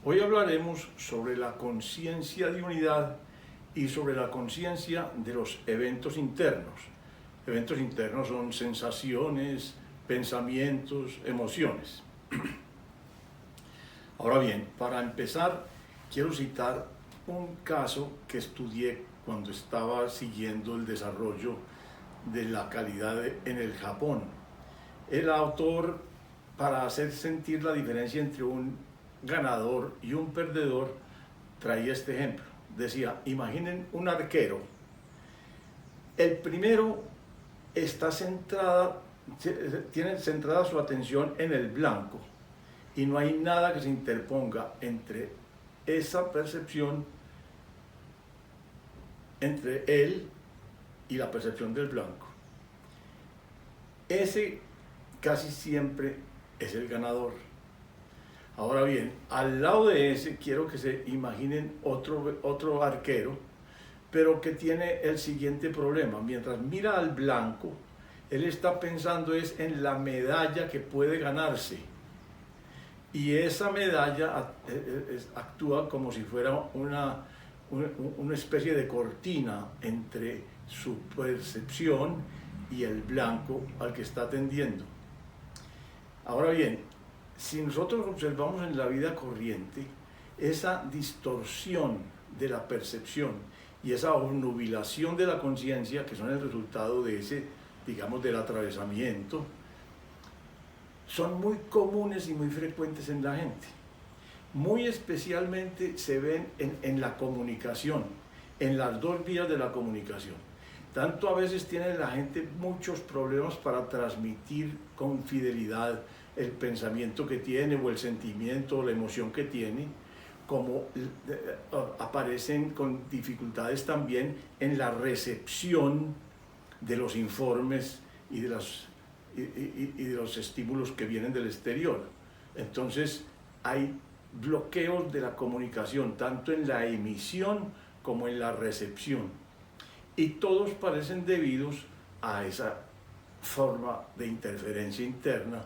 Hoy hablaremos sobre la conciencia de unidad y sobre la conciencia de los eventos internos. Eventos internos son sensaciones, pensamientos, emociones. Ahora bien, para empezar, quiero citar un caso que estudié cuando estaba siguiendo el desarrollo de la calidad en el Japón. El autor, para hacer sentir la diferencia entre un ganador y un perdedor, traía este ejemplo. Decía, imaginen un arquero. El primero tiene centrada su atención en el blanco y no hay nada que se interponga entre esa percepción, entre él y la percepción del blanco. Ese casi siempre es el ganador. Ahora bien, al lado de ese quiero que se imaginen otro arquero, pero que tiene el siguiente problema. Mientras mira al blanco, él está pensando es en la medalla que puede ganarse. Y esa medalla actúa como si fuera una especie de cortina entre su percepción y el blanco al que está atendiendo. Ahora bien, si nosotros observamos en la vida corriente, esa distorsión de la percepción y esa obnubilación de la conciencia, que son el resultado de ese, digamos, del atravesamiento, son muy comunes y muy frecuentes en la gente. Muy especialmente se ven en la comunicación, en las dos vías de la comunicación. Tanto a veces tiene la gente muchos problemas para transmitir con fidelidad el pensamiento que tiene o el sentimiento o la emoción que tiene, como aparecen con dificultades también en la recepción de los informes y de los estímulos que vienen del exterior. Entonces hay bloqueos de la comunicación, tanto en la emisión como en la recepción. Y todos parecen debidos a esa forma de interferencia interna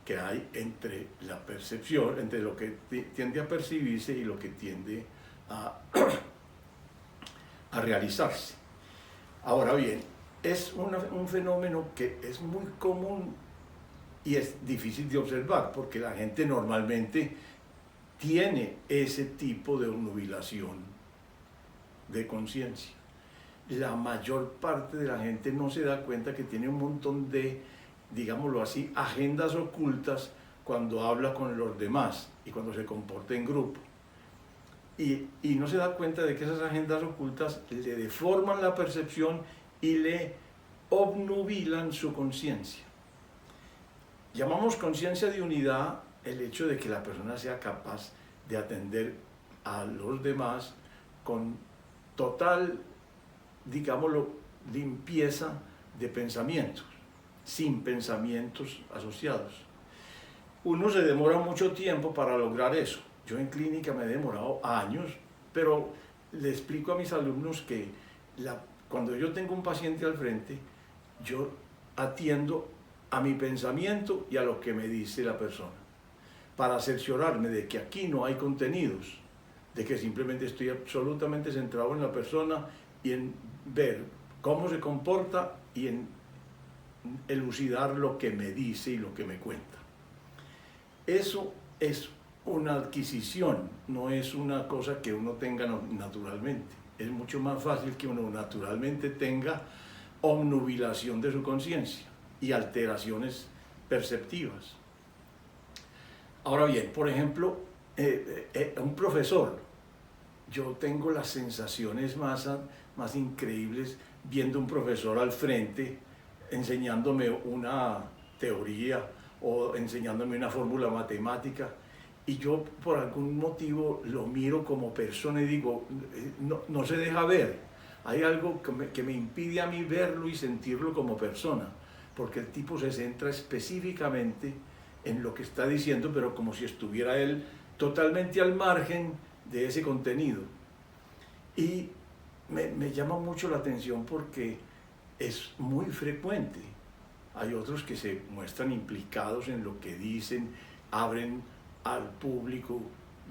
que hay entre la percepción, entre lo que tiende a percibirse y lo que tiende a realizarse. Ahora bien, es un fenómeno que es muy común y es difícil de observar, porque la gente normalmente tiene ese tipo de obnubilación de conciencia. La mayor parte de la gente no se da cuenta que tiene un montón de, digámoslo así, agendas ocultas cuando habla con los demás y cuando se comporta en grupo. Y no se da cuenta de que esas agendas ocultas le deforman la percepción y le obnubilan su conciencia. Llamamos conciencia de unidad el hecho de que la persona sea capaz de atender a los demás con total, digámoslo, limpieza de pensamientos, sin pensamientos asociados. Uno se demora mucho tiempo para lograr eso. Yo en clínica me he demorado años, pero le explico a mis alumnos que cuando yo tengo un paciente al frente, yo atiendo a mi pensamiento y a lo que me dice la persona, para cerciorarme de que aquí no hay contenidos, de que simplemente estoy absolutamente centrado en la persona y en ver cómo se comporta y en elucidar lo que me dice y lo que me cuenta. Eso es una adquisición, no es una cosa que uno tenga naturalmente. Es mucho más fácil que uno naturalmente tenga obnubilación de su conciencia y alteraciones perceptivas. Ahora bien, por ejemplo, un profesor, yo tengo las sensaciones más increíbles viendo un profesor al frente enseñándome una teoría o enseñándome una fórmula matemática, y yo por algún motivo lo miro como persona y digo, no se deja ver. Hay algo que me impide a mí verlo y sentirlo como persona, porque el tipo se centra específicamente en lo que está diciendo, pero como si estuviera él totalmente al margen de ese contenido. Y me llama mucho la atención porque es muy frecuente. Hay otros que se muestran implicados en lo que dicen, abren al público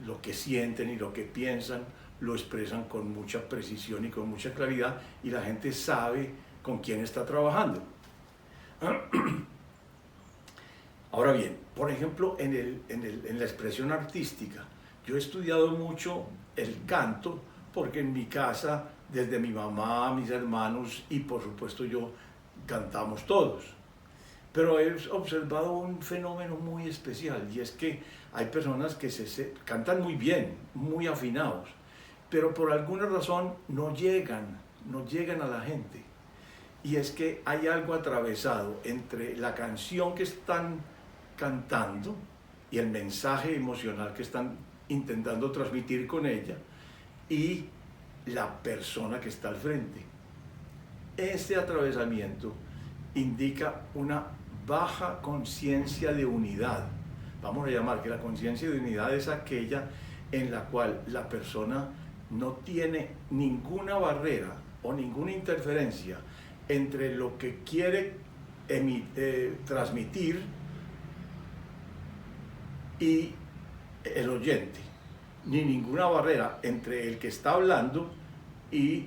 lo que sienten y lo que piensan, lo expresan con mucha precisión y con mucha claridad, y la gente sabe con quién está trabajando. Ahora bien, por ejemplo, en la expresión artística, yo he estudiado mucho el canto, porque en mi casa, desde mi mamá, mis hermanos y por supuesto yo, cantamos todos. Pero he observado un fenómeno muy especial, y es que hay personas que cantan muy bien, muy afinados, pero por alguna razón no llegan a la gente. Y es que hay algo atravesado entre la canción que están cantando y el mensaje emocional que están intentando transmitir con ella y la persona que está al frente. Este atravesamiento indica una baja conciencia de unidad. Vamos a llamar que la conciencia de unidad es aquella en la cual la persona no tiene ninguna barrera o ninguna interferencia entre lo que quiere transmitir y el oyente, ni ninguna barrera entre el que está hablando y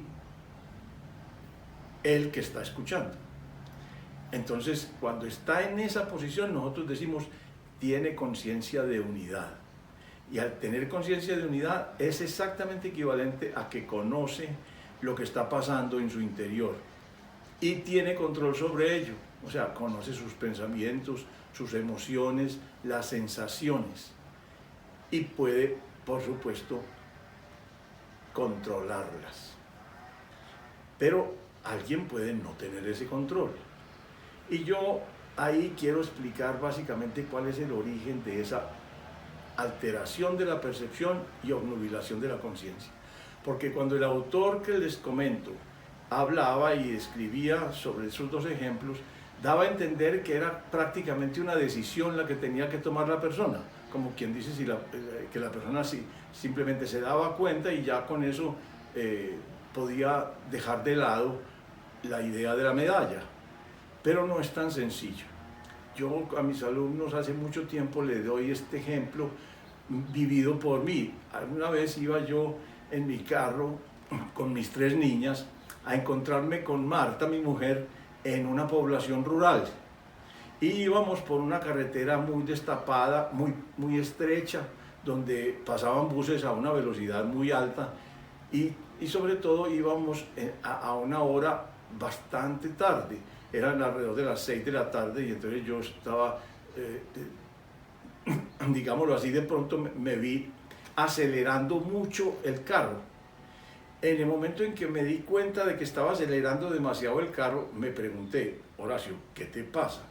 el que está escuchando. Entonces, cuando está en esa posición, nosotros decimos, tiene conciencia de unidad. Y al tener conciencia de unidad es exactamente equivalente a que conoce lo que está pasando en su interior y tiene control sobre ello. O sea, conoce sus pensamientos, sus emociones, las sensaciones, y puede, por supuesto, controlarlas. Pero alguien puede no tener ese control. Y yo ahí quiero explicar básicamente cuál es el origen de esa alteración de la percepción y obnubilación de la conciencia. Porque cuando el autor que les comento hablaba y escribía sobre esos dos ejemplos, daba a entender que era prácticamente una decisión la que tenía que tomar la persona, como quien dice que la persona simplemente se daba cuenta y ya con eso podía dejar de lado la idea de la medalla. Pero no es tan sencillo. Yo a mis alumnos hace mucho tiempo les doy este ejemplo vivido por mí. Alguna vez iba yo en mi carro con mis 3 niñas a encontrarme con Marta, mi mujer, en una población rural. Y íbamos por una carretera muy destapada, muy estrecha, donde pasaban buses a una velocidad muy alta y sobre todo íbamos a una hora bastante tarde. Eran alrededor de las 6 de la tarde y entonces yo estaba, digámoslo así, de pronto me vi acelerando mucho el carro. En el momento en que me di cuenta de que estaba acelerando demasiado el carro, me pregunté, Horacio, ¿qué te pasa?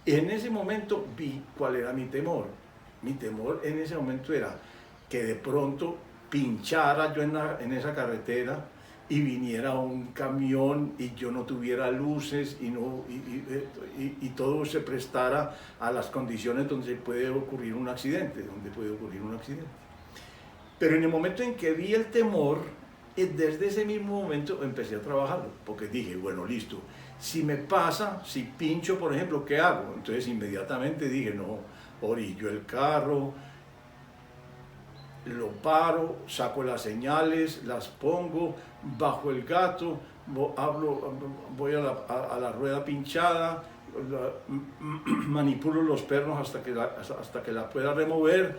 En ese momento vi cuál era mi temor. Mi temor en ese momento era que de pronto pinchara yo en esa carretera y viniera un camión y yo no tuviera luces y todo se prestara a las condiciones donde puede ocurrir un accidente, Pero en el momento en que vi el temor, desde ese mismo momento empecé a trabajarlo, porque dije, bueno, listo, si me pasa, si pincho, por ejemplo, ¿qué hago? Entonces inmediatamente dije, no, orillo el carro, lo paro, saco las señales, las pongo, bajo el gato, voy a la rueda pinchada, manipulo los pernos hasta que la pueda remover,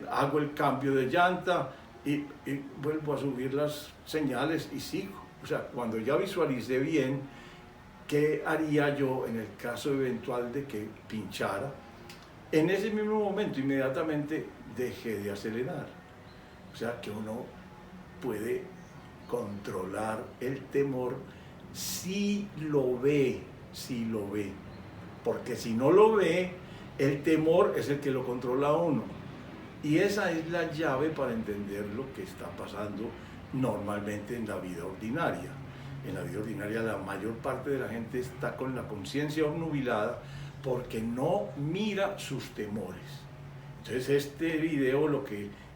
hago el cambio de llanta y vuelvo a subir las señales y sigo. O sea, cuando ya visualicé bien qué haría yo en el caso eventual de que pinchara, en ese mismo momento inmediatamente dejé de acelerar. O sea que uno puede controlar el temor si lo ve, porque si no lo ve, el temor es el que lo controla a uno. Y esa es la llave para entender lo que está pasando normalmente en la vida ordinaria. En la vida ordinaria la mayor parte de la gente está con la conciencia obnubilada porque no mira sus temores. Entonces este video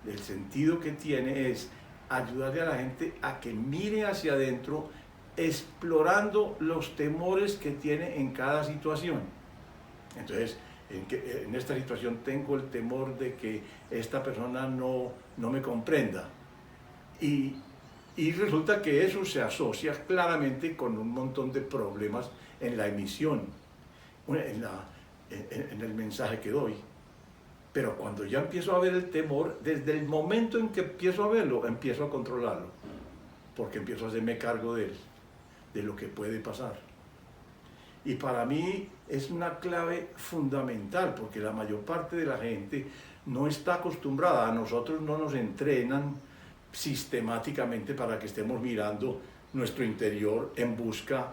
el sentido que tiene es ayudarle a la gente a que mire hacia adentro, explorando los temores que tiene en cada situación. Entonces, en esta situación tengo el temor de que esta persona no me comprenda. Y resulta que eso se asocia claramente con un montón de problemas en la emisión, en el mensaje que doy. Pero cuando ya empiezo a ver el temor, desde el momento en que empiezo a verlo, empiezo a controlarlo, porque empiezo a hacerme cargo de él, de lo que puede pasar. Y para mí es una clave fundamental, porque la mayor parte de la gente no está acostumbrada, a nosotros no nos entrenan sistemáticamente para que estemos mirando nuestro interior en busca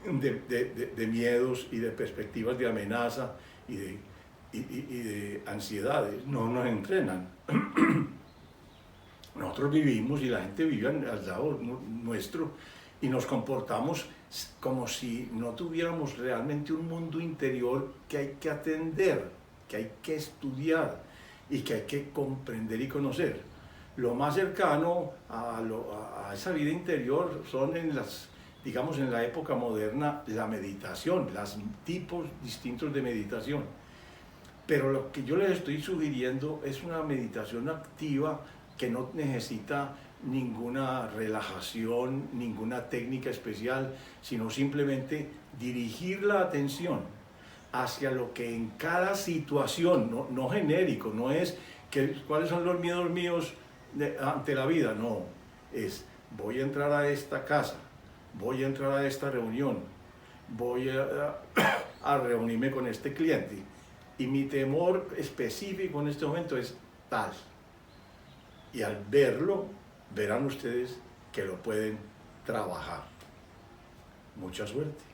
de miedos y de perspectivas de amenaza y de ansiedades. No nos entrenan. Nosotros vivimos y la gente vive al lado nuestro y nos comportamos como si no tuviéramos realmente un mundo interior que hay que atender, que hay que estudiar y que hay que comprender y conocer. Lo más cercano a esa vida interior son digamos en la época moderna, la meditación, los tipos distintos de meditación. Pero lo que yo les estoy sugiriendo es una meditación activa que no necesita ninguna relajación, ninguna técnica especial, sino simplemente dirigir la atención hacia lo que en cada situación, no genérico, no es cuáles son los miedos míos ante la vida, no, es voy a entrar a esta casa, voy a entrar a esta reunión, voy a reunirme con este cliente y mi temor específico en este momento es tal. Y al verlo, verán ustedes que lo pueden trabajar. Mucha suerte.